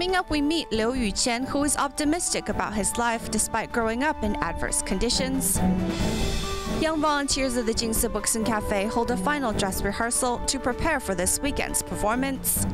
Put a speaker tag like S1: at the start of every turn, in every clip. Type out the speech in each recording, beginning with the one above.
S1: Coming up, we meet Liu Yuqian, who is optimistic about his life despite growing up in adverse conditions. Young volunteers of the Jing Books and Cafe hold a final dress rehearsal to prepare for this weekend's performance.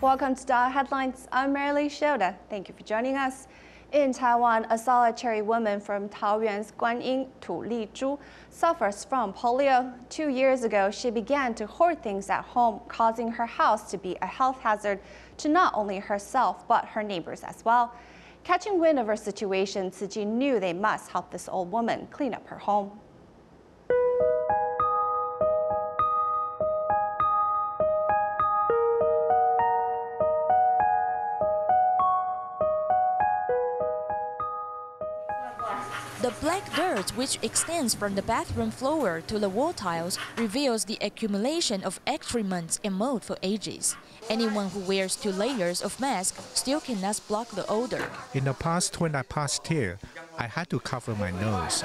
S1: Welcome to DaAi Headlines. I'm Marilee Shoda. Thank you for joining us. In Taiwan, a solitary woman from Taoyuan's Guanyin, Tu Lizhu, suffers from polio. 2 years ago, she began to hoard things at home, causing her house to be a health hazard to not only herself, but her neighbors as well. Catching wind of her situation, Tzu Ji knew they must help this old woman clean up her home.
S2: The black dirt, which extends from the bathroom floor to the wall tiles, reveals the accumulation of excrement and mold for ages. Anyone who wears 2 layers of mask still cannot block the odor.
S3: In the past, when I passed here, I had to cover my nose.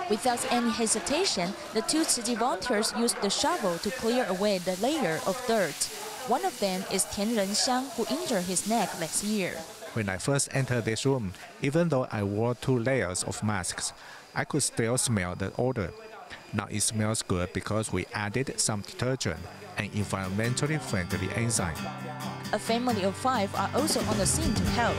S2: Without any hesitation, the 2 Tzu Ji volunteers used the shovel to clear away the layer of dirt. One of them is Tian Renxiang, who injured his neck last year.
S3: When I first entered this room, even though I wore 2 layers of masks, I could still smell the odor. Now it smells good because we added some detergent and environmentally friendly enzyme.
S2: A family of 5 are also on the scene to help.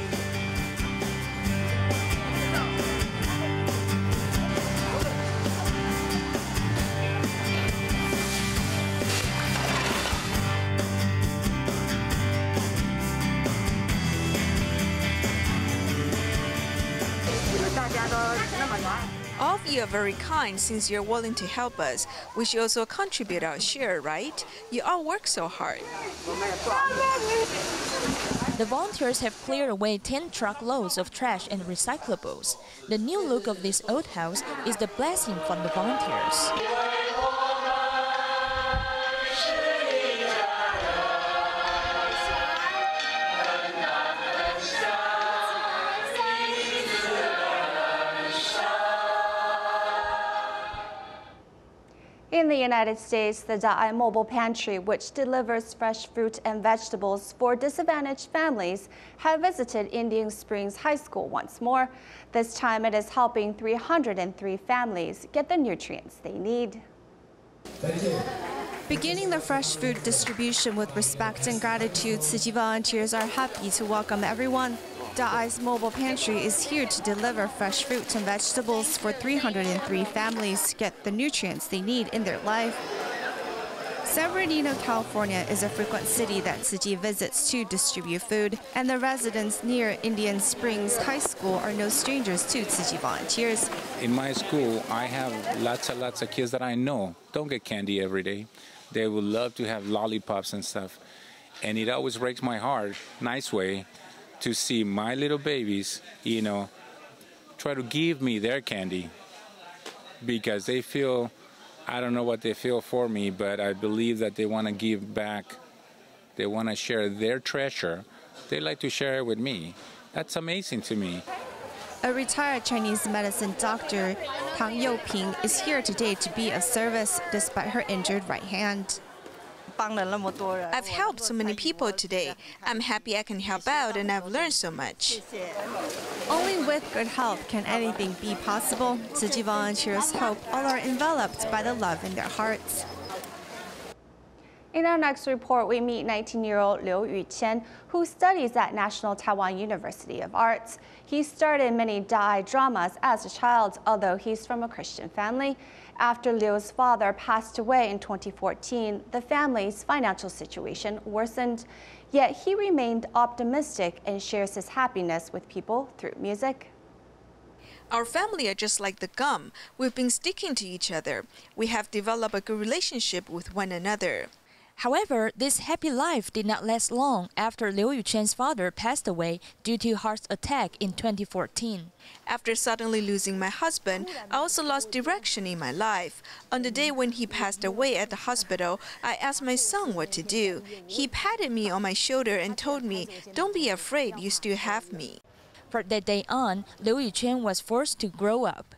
S4: All of you are very kind since you're willing to help us. We should also contribute our share, right? You all work so hard.
S2: The volunteers have cleared away 10 truckloads of trash and recyclables. The new look of this old house is the blessing from the volunteers.
S1: In the United States, the DaAi Mobile Pantry, which delivers fresh fruit and vegetables for disadvantaged families, have visited Indian Springs High School once more. This time it is helping 303 families get the nutrients they need.
S5: Thank you.
S1: Beginning the fresh food distribution with respect and gratitude, Tzu Ji volunteers are happy to welcome everyone. DaAi's mobile pantry is here to deliver fresh fruits and vegetables for 303 families to get the nutrients they need in their life. San Bernardino, California is a frequent city that Tzu Ji visits to distribute food, and the residents near Indian Springs High School are no strangers to Tzu Ji volunteers.
S6: In my school, I have lots of kids that I know don't get candy every day. They would love to have lollipops and stuff. And it always breaks my heart, nice way, to see my little babies, try to give me their candy because they feel, I don't know what they feel for me, but I believe that they want to give back. They want to share their treasure. They like to share it with me. That's amazing to me.
S1: A retired Chinese medicine doctor, Tang Youping, is here today to be of service despite her injured right hand.
S4: I've helped so many people today. I'm happy I can help out and I've learned so much.
S1: Only with good health can anything be possible. Tzu Ji volunteers hope all are enveloped by the love in their hearts. In our next report, we meet 19-year-old Liu Yuqian, who studies at National Taiwan University of Arts. He started many DaAi dramas as a child, although he's from a Christian family. After Liu's father passed away in 2014, the family's financial situation worsened. Yet he remained optimistic and shares his happiness with people through music.
S4: Our family are just like the gum. We've been sticking to each other. We have developed a good relationship with one another.
S2: However, this happy life did not last long after Liu Yuqian's father passed away due to heart attack in 2014.
S4: After suddenly losing my husband, I also lost direction in my life. On the day when he passed away at the hospital, I asked my son what to do. He patted me on my shoulder and told me, "Don't be afraid, you still have me."
S2: From that day on, Liu Yuqian was forced to grow up.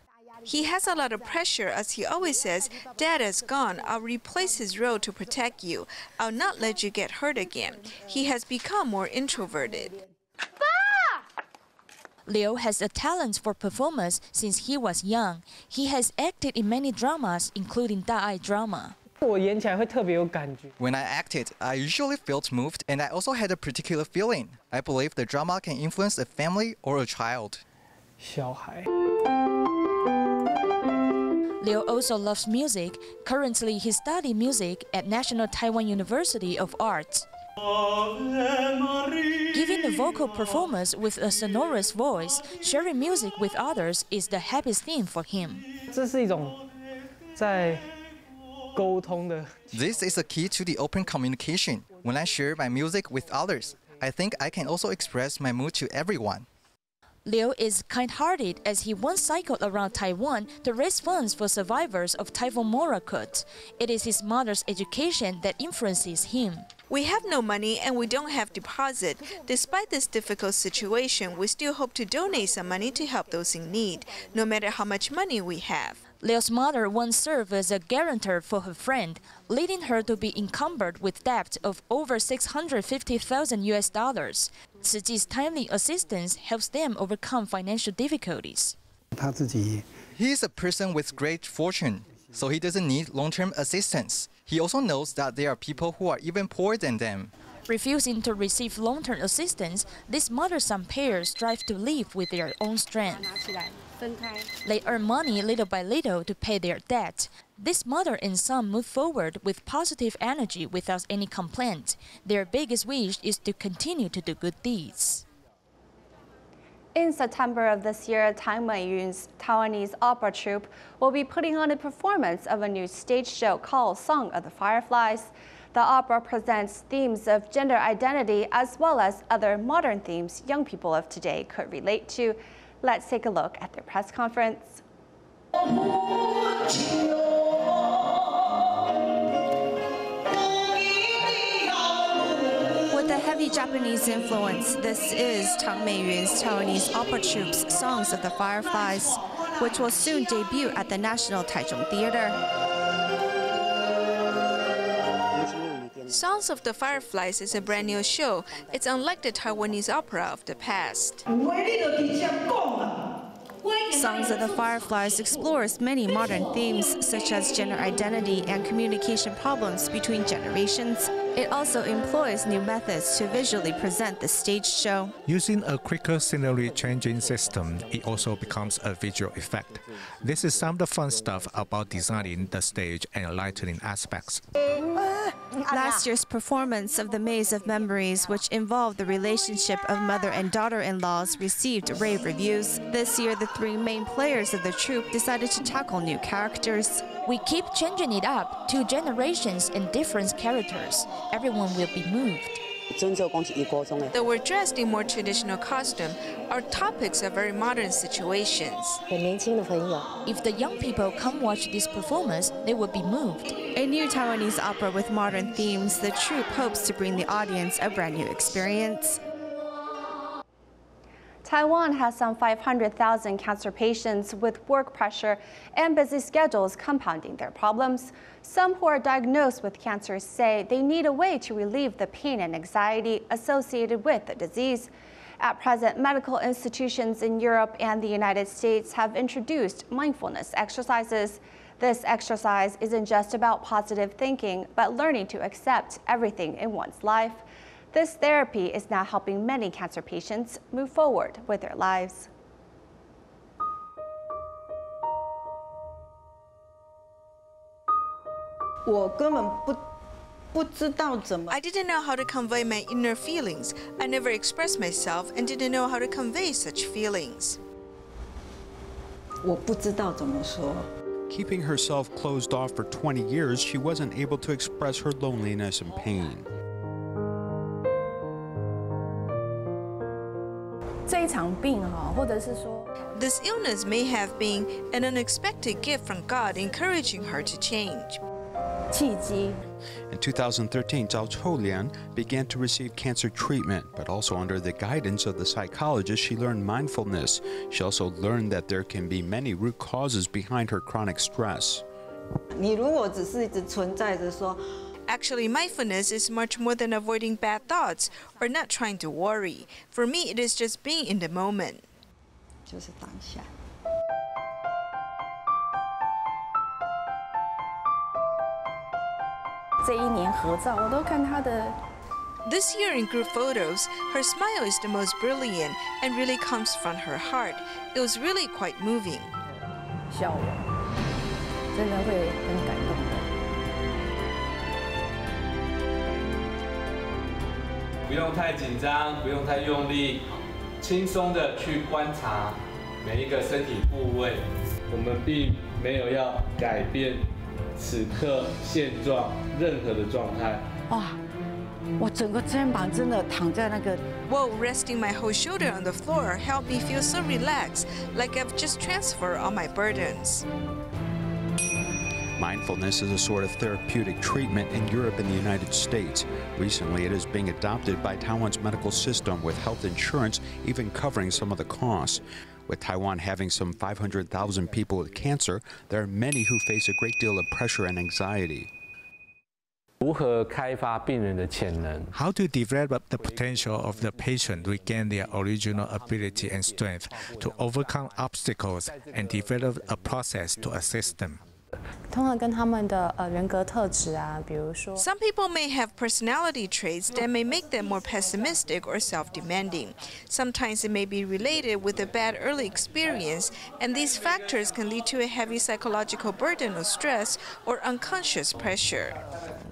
S4: He has a lot of pressure as he always says, "Dad is gone. I'll replace his role to protect you. I'll not let you get hurt again." He has become more introverted.
S2: Liu has a talent for performance since he was young. He has acted in many dramas, including DaAi drama.
S5: When I acted, I usually felt moved, and I also had a particular feeling. I believe the drama can influence a family or a child.
S2: Liu also loves music. Currently, he studies music at National Taiwan University of Arts. Giving a vocal performance with a sonorous voice, sharing music with others is the happiest thing for him.
S5: This is a key to the open communication. When I share my music with others, I think I can also express my mood to everyone.
S2: Liu is kind-hearted as he once cycled around Taiwan to raise funds for survivors of Typhoon Morakot. It is his mother's education that influences him.
S4: We have no money and we don't have deposit. Despite this difficult situation, we still hope to donate some money to help those in need, no matter how much money we have.
S2: Liu's mother once served as a guarantor for her friend, leading her to be encumbered with debt of over $650,000. Tzu Ji's timely assistance helps them overcome financial difficulties.
S5: He is a person with great fortune, so he doesn't need long-term assistance. He also knows that there are people who are even poorer than them.
S2: Refusing to receive long-term assistance, this mother-son pair strive to live with their own strength. They earn money little by little to pay their debt. This mother and son move forward with positive energy without any complaint. Their biggest wish is to continue to do good deeds.
S1: In September of this year, Taiwanese opera troupe will be putting on a performance of a new stage show called Song of the Fireflies. The opera presents themes of gender identity as well as other modern themes young people of today could relate to. Let's take a look at their press conference. With a heavy Japanese influence, this is Tang Meiyun's Taiwanese opera troupe's Songs of the Fireflies, which will soon debut at the National Taichung Theater.
S4: Songs of the Fireflies is a brand new show. It's unlike the Taiwanese opera of the past.
S1: Songs of the Fireflies explores many modern themes such as gender identity and communication problems between generations. It also employs new methods to visually present the stage show.
S3: Using a quicker scenery changing system, it also becomes a visual effect. This is some of the fun stuff about designing the stage and lightening aspects.
S1: Last year's performance of The Maze of Memories, which involved the relationship of mother and daughter-in-laws, received rave reviews. This year, the three main players of the troupe decided to tackle new characters.
S2: We keep changing it up, 2 generations and different characters. Everyone will be moved.
S4: Though we're dressed in more traditional costume, our topics are very modern situations.
S2: If the young people come watch this performance, they will be moved.
S1: A new Taiwanese opera with modern themes, the troupe hopes to bring the audience a brand new experience. Taiwan has some 500,000 cancer patients with work pressure and busy schedules compounding their problems. Some who are diagnosed with cancer say they need a way to relieve the pain and anxiety associated with the disease. At present, medical institutions in Europe and the United States have introduced mindfulness exercises. This exercise isn't just about positive thinking, but learning to accept everything in one's life. This therapy is now helping many cancer patients move forward with their lives.
S4: I didn't know how to convey my inner feelings. I never expressed myself and didn't know how to convey such feelings.
S7: Keeping herself closed off for 20 years, she wasn't able to express her loneliness and pain.
S4: This illness may have been an unexpected gift from God encouraging her to change.
S8: 契机。
S7: In 2013, Zhao Choulian began to receive cancer treatment, but also under the guidance of the psychologist, she learned mindfulness. She also learned that there can be many root causes behind her chronic stress.
S8: 你如果只是一直存在着说。
S4: Actually, mindfulness is much more than avoiding bad thoughts or not trying to worry. For me, it is just being in the moment.
S8: 就是当下。这一年合照，我都看她的。
S4: This year in group photos, her smile is the most brilliant and really comes from her heart. It was really quite moving.
S8: 笑容，真的会很感动的。
S9: 不用太紧张，不用太用力，轻松的去观察每一个身体部位。我们并没有要改变此刻现状任何的状态。
S8: 哇，我整个肩膀真的躺在那个。
S4: Whoa, resting my whole shoulder on the floor helped me feel so relaxed, like I've just transferred all my burdens.
S7: Mindfulness is a sort of therapeutic treatment in Europe and the United States. Recently, it is being adopted by Taiwan's medical system, with health insurance even covering some of the costs. With Taiwan having some 500,000 people with cancer, there are many who face a great deal of pressure and anxiety.
S9: 如何开发病人的潜能
S3: How to develop the potential of the patient to regain their original ability and strength to overcome obstacles and develop a process to assist them.
S10: 通常跟他们的人格特质啊，比如说
S4: Some people may have personality traits that may make them more pessimistic or self-demanding. Sometimes it may be related with a bad early experience, and these factors can lead to a heavy psychological burden or stress or unconscious pressure.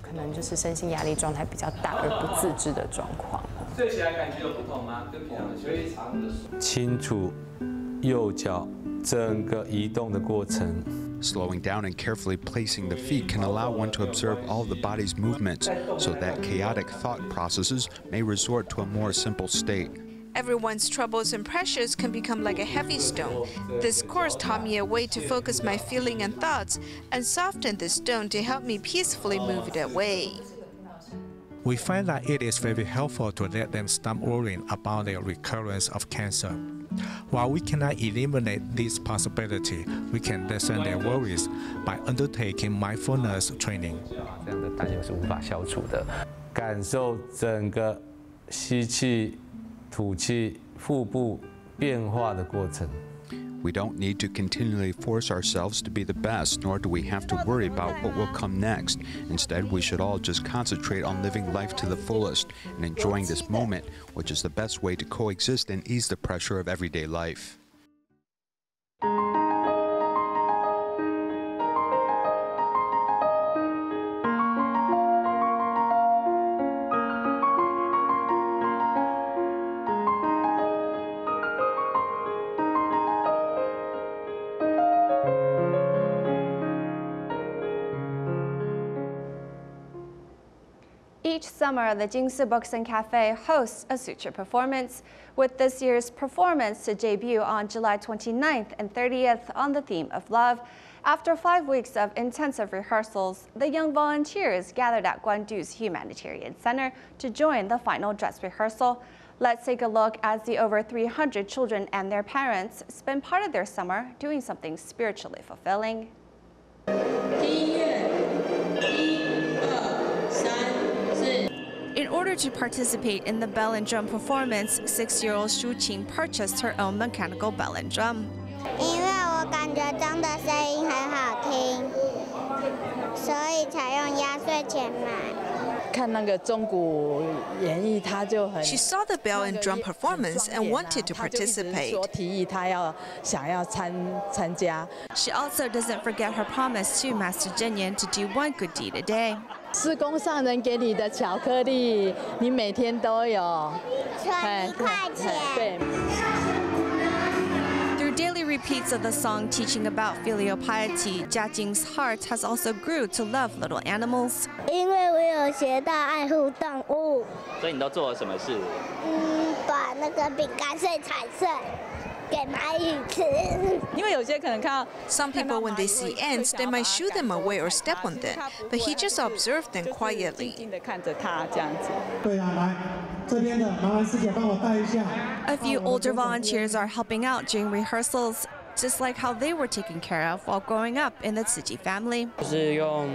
S10: 可能就是身心压力状态比较大而不自知的状况。
S9: 睡起来感觉有不同吗？跟平常的非常的清楚，右脚整个移动的过程。
S7: Slowing down and carefully placing the feet can allow one to observe all the body's movements, so that chaotic thought processes may resort to a more simple state.
S4: Everyone's troubles and pressures can become like a heavy stone. This course taught me a way to focus my feeling and thoughts and soften the stone to help me peacefully move it away.
S3: We find that it is very helpful to let them stop worrying about the recurrence of cancer. While we cannot eliminate this possibility, we can lessen their worries by undertaking mindfulness training.
S9: 这样的担忧是无法消除的。感受整个吸气、吐气、腹部变化的过程。
S7: We don't need to continually force ourselves to be the best, nor do we have to worry about what will come next. Instead, we should all just concentrate on living life to the fullest and enjoying this moment, which is the best way to coexist and ease the pressure of everyday life.
S1: Each summer, the Jing Books and Cafe hosts a Sutra Performance, with this year's performance to debut on July 29th and 30th on the theme of love. After 5 weeks of intensive rehearsals, the young volunteers gathered at Guandu's Humanitarian Center to join the final dress rehearsal. Let's take a look as the over 300 children and their parents spend part of their summer doing something spiritually fulfilling. In order to participate in the bell and drum performance, 6-year-old Shu Qing purchased her own mechanical bell and drum.
S11: 因为我感觉钟的声音很好听，所以才用压岁钱买。
S8: 看那个钟鼓演绎，他就很。
S4: She saw the bell and drum performance and wanted to participate.
S8: 说提议他想要参加。
S1: She also doesn't forget her promise to Master Zhenyan to do one good deed a day.
S8: 施工上人给你的巧克力，你每天都有。
S11: 存1块钱。
S8: 对。
S1: Through daily repeats of the song teaching about filial piety, Jia Jing's heart has also grew to love little animals.
S11: 因为我有学到爱护动物。
S12: 所以你都做了什么事？
S11: 把那个饼干碎踩碎。给蚂蚁吃。
S8: 因为有些可能看到
S4: Some people, when they see ants, they might shoo them away or step on them, but he just observed them quietly.
S8: 静地看着它这样子。
S12: 对啊，来这边的麻烦师姐帮我带一下。
S1: A few older volunteers are helping out during rehearsals, just like how they were taken care of while growing up in the Tsuji family.
S13: 就是用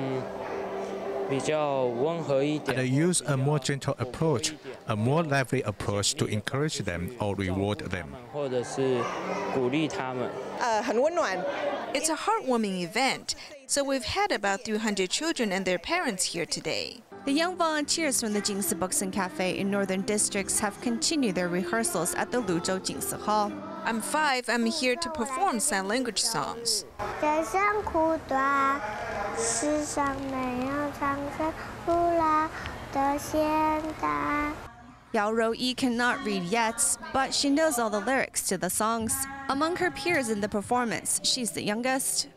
S13: 比较温和一点。
S3: And use a more gentle approach, a more lively approach to encourage them or reward them.
S13: 或者是鼓励他们。
S4: 很温暖。It's a heartwarming event, so we've had about 300 children and their parents here today.
S1: The young volunteers from the Jingsi Books and Cafe in northern districts have continued their rehearsals at the Luzhou Jingsi Hall.
S4: I'm 5. I'm here to perform sign language songs.
S11: 人生苦短，世上没有长生不老的现代。
S1: Yao Rouyi cannot read yet, but she knows all the lyrics to the songs. Among her peers in the performance, she's the youngest.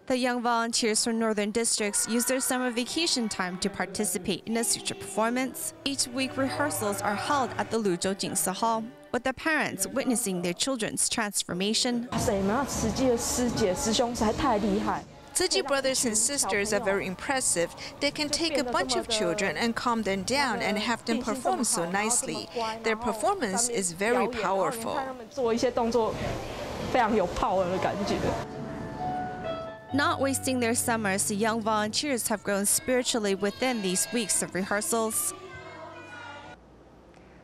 S1: The young volunteers from northern districts use their summer vacation time to participate in a Sutra Performance. Each week, rehearsals are held at the Luzhou Jingsi Hall, with the parents witnessing their children's transformation.
S4: Tsuji brothers and sisters are very impressive. They can take a bunch of children and calm them down and have them perform so nicely. Their performance is very powerful.
S1: Not wasting their summers, the young volunteers have grown spiritually within these weeks of rehearsals.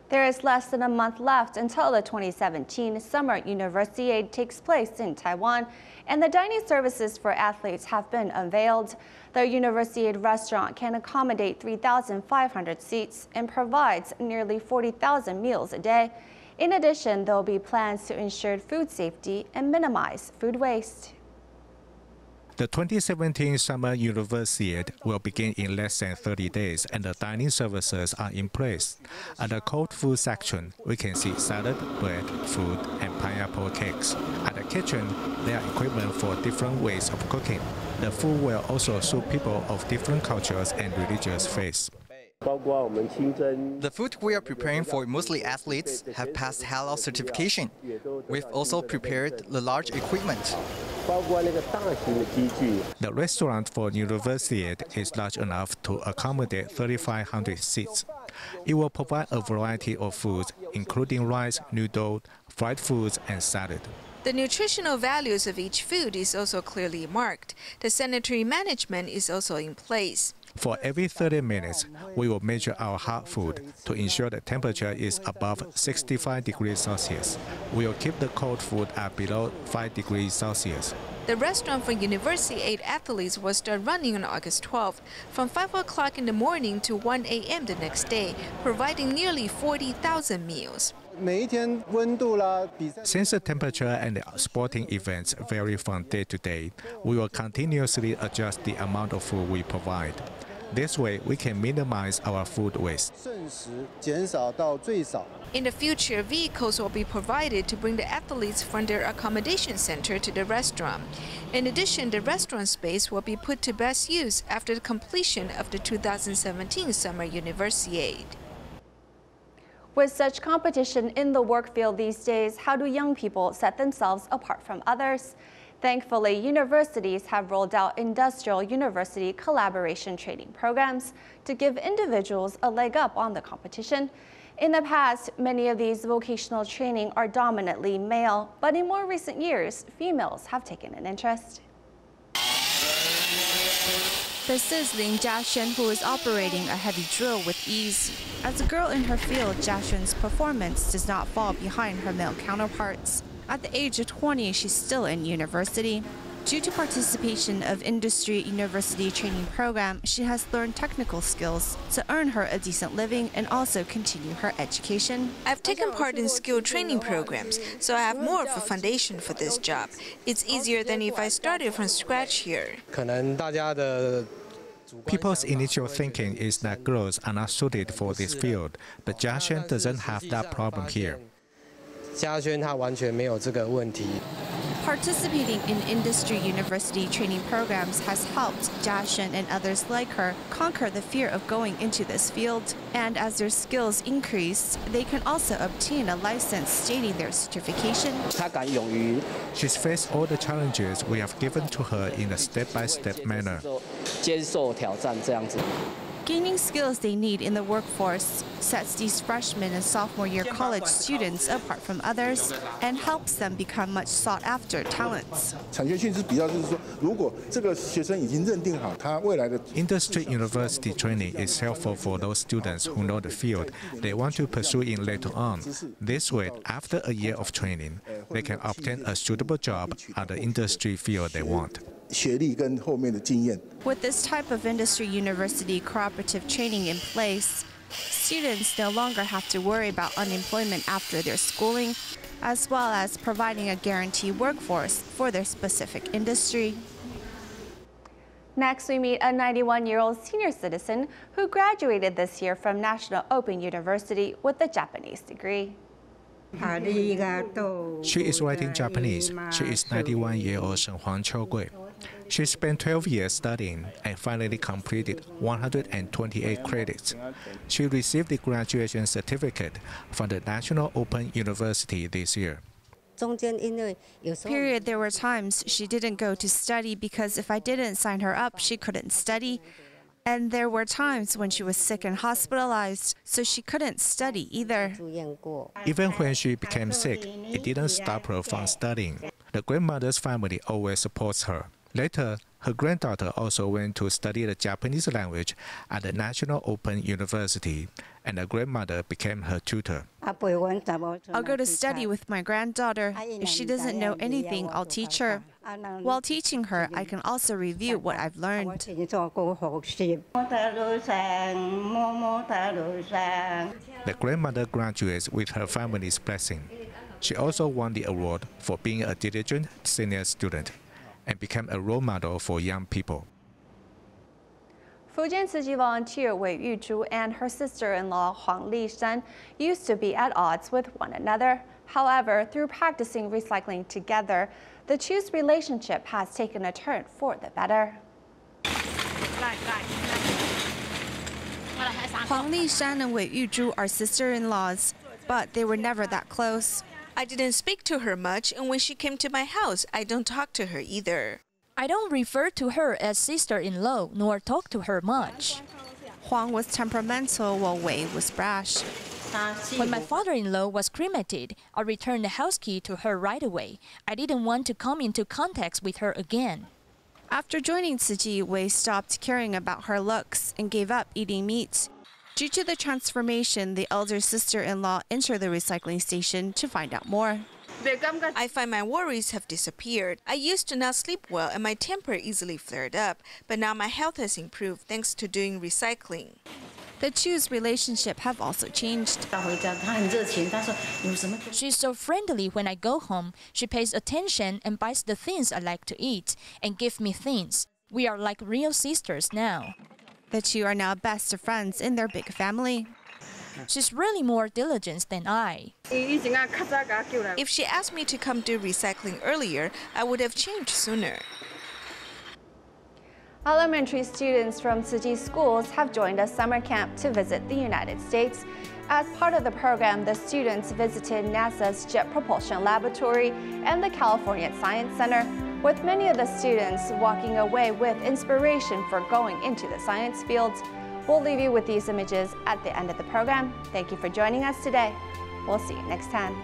S1: There is less than a month left until the 2017 Summer Universiade takes place in Taiwan, and the dining services for athletes have been unveiled. The Universiade restaurant can accommodate 3,500 seats and provides nearly 40,000 meals a day. In addition, there will be plans to ensure food safety and minimize food waste.
S3: The 2017 Summer Universiade will begin in less than 30 days, and the dining services are in place. At the cold food section, we can see salad, bread, fruit, and pineapple cakes. At the kitchen, there are equipment for different ways of cooking. The food will also suit people of different cultures and religious faiths.
S5: The food we are preparing for mostly athletes have passed halal certification. We've also prepared the large equipment.
S3: The restaurant for Universiade is large enough to accommodate 3,500 seats. It will provide a variety of foods, including rice, noodle, fried foods, and salad.
S4: The nutritional values of each food is also clearly marked. The sanitary management is also in place.
S3: For every 30 minutes, we will measure our hot food to ensure the temperature is above 65 degrees Celsius. We will keep the cold food at below 5 degrees Celsius.
S4: The restaurant for Universiade athletes will start running on August 12th, from 5 o'clock in the morning to 1 a.m. the next day, providing nearly 40,000 meals.
S3: Since the temperature and the sporting events vary from day to day, we will continuously adjust the amount of food we provide. This way, we can minimize our food waste.
S4: In the future, vehicles will be provided to bring the athletes from their accommodation center to the restaurant. In addition, the restaurant space will be put to best use after the completion of the 2017 Summer Universiade.
S1: With such competition in the work field these days, how do young people set themselves apart from others? Thankfully, universities have rolled out industrial university collaboration training programs to give individuals a leg up on the competition. In the past, many of these vocational training are dominantly male, but in more recent years, females have taken an interest. This is Lin Jiaxuan, who is operating a heavy drill with ease. As a girl in her field, Jiaxuan's performance does not fall behind her male counterparts. At the age of 20, she's still in university. Due to participation of industry university training program, she has learned technical skills to earn her a decent living and also continue her education.
S4: I've taken part in skill training programs, so I have more of a foundation for this job. It's easier than if I started from scratch here.
S3: People's initial thinking is that girls are not suited for this field, but Jiaxuan doesn't have that problem here.
S1: Participating in industry university training programs has helped Jiashen and others like her conquer the fear of going into this field. And as their skills increase, they can also obtain a license stating their certification.
S3: She's faced all the challenges we have given to her in a step-by-step manner.
S1: Gaining skills they need in the workforce sets these freshman and sophomore year college students apart from others and helps them become much sought-after talents.
S3: Industry university training is helpful for those students who know the field they want to pursue in later on. This way, after a year of training, they can obtain a suitable job at the industry field they want.
S1: With this type of industry university cooperative training in place, students no longer have to worry about unemployment after their schooling, as well as providing a guaranteed workforce for their specific industry. Next, we meet a 91-year-old senior citizen who graduated this year from National Open University with a Japanese degree.
S3: She is writing Japanese. She is 91-year-old Shen Huang Qiugui. She spent 12 years studying and finally completed 128 credits. She received the graduation certificate from the National Open University this year.
S1: Period, there were times she didn't go to study because if I didn't sign her up, she couldn't study. And there were times when she was sick and hospitalized, so she couldn't study either.
S3: Even when she became sick, it didn't stop her from studying. The grandmother's family always supports her. Later, her granddaughter also went to study the Japanese language at the National Open University, and the grandmother became her tutor.
S1: I'll go to study with my granddaughter. If she doesn't know anything, I'll teach her. While teaching her, I can also review what I've learned.
S3: The grandmother graduates with her family's blessing. She also won the award for being a diligent senior student and became a role model for young people.
S1: Fujian Tzu volunteer Wei Yuzhu and her sister-in-law Huang Lishan used to be at odds with one another. However, through practicing recycling together, the two's relationship has taken a turn for the better. Huang Lishan and Wei Yuzhu are sister-in-laws, but they were never that close.
S4: I didn't speak to her much, and when she came to my house, I don't talk to her either.
S2: I don't refer to her as sister-in-law, nor talk to her much.
S1: Huang was temperamental while Wei was brash.
S2: When my father-in-law was cremated, I returned the house key to her right away. I didn't want to come into contact with her again.
S1: After joining Tzu Ji, Wei stopped caring about her looks and gave up eating meat. Due to the transformation, the elder sister-in-law entered the recycling station to find out more.
S4: I find my worries have disappeared. I used to not sleep well and my temper easily flared up, but now my health has improved thanks to doing recycling.
S1: The two's relationship have also changed.
S2: She's so friendly when I go home. She pays attention and buys the things I like to eat and gives me things. We are like real sisters now.
S1: The two are now best of friends in their big family.
S2: She's really more diligent than I.
S4: If she asked me to come do recycling earlier, I would have changed sooner.
S1: Elementary students from Tzu Ji schools have joined a summer camp to visit the United States. As part of the program, the students visited NASA's Jet Propulsion Laboratory and the California Science Center, with many of the students walking away with inspiration for going into the science fields. We'll leave you with these images at the end of the program. Thank you for joining us today. We'll see you next time.